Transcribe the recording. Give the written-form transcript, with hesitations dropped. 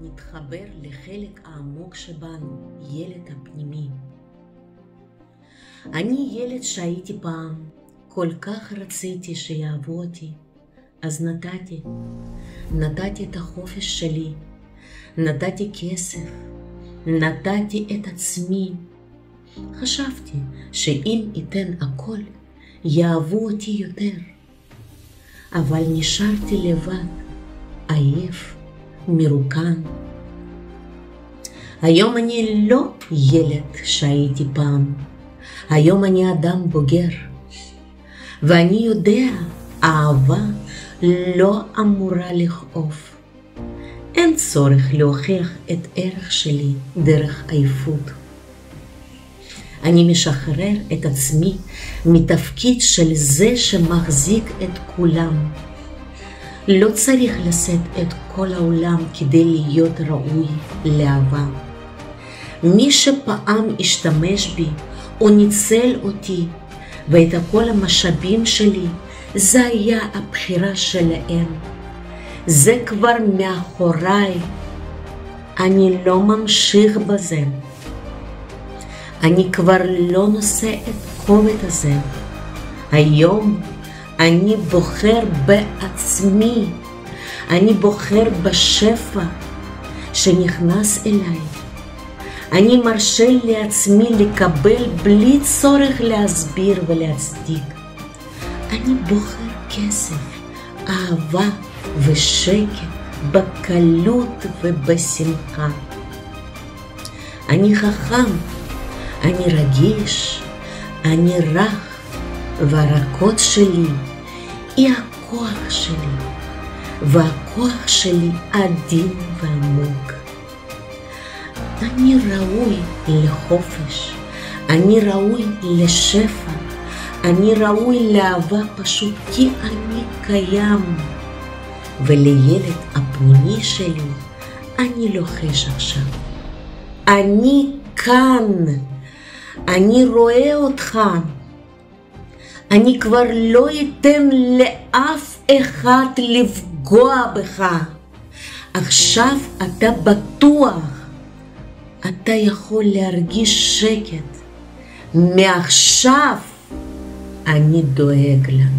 נתחבר לחלק העמוק שבנו, ילד הפנימי. אני ילד שהייתי פעם, כל כך רציתי שיאהבו אותי, אז נתתי את החופש שלי, נתתי כסף, נתתי את עצמי. חשבתי שאם אתן הכל, יאהבו אותי יותר. אבל נשארתי לבד, עייף, מרוקן. היום אני לא ילד שהייתי פעם. היום אני אדם בוגר. ואני יודע, אהבה לא אמורה לכאוב. אין צורך להוכיח את ערך שלי דרך עייפות. אני משחרר את עצמי מתפקיד של זה שמחזיק את כולם. לא צריך לשאת את כל העולם כדי להיות ראוי לאהבה. מי שפעם השתמש בי או ניצל אותי ואת כל המשאבים שלי, זה היה הבחירה שלהם. זה כבר מאחוריי. אני לא ממשיך בזה. אני כבר לא נושא את כובד הזה. היום אני בוחר בעצמי. אני בוחר בשפע שנכנס אליי. אני מרשה לעצמי לקבל בלי צורך להסביר ולהצדיק. אני בוחר כסף, אהבה ושקט בקלות ובשמחה. אני חכם, אני רגיש, אני רך, והרכות שלי היא הכוח שלי, והכוח שלי עדין ועמוק. אני ראוי לחופש, אני ראוי לשפע, אני ראוי לאהבה פשוט כי אני קיים. ולילד הפנימי שלי אני לוחש עכשיו. אני כאן, אני רואה אותך. אני כבר לא אתן לאף אחד לפגוע בך. עכשיו אתה בטוח. אתה יכול להרגיש שקט. מעכשיו אני דואג לנו.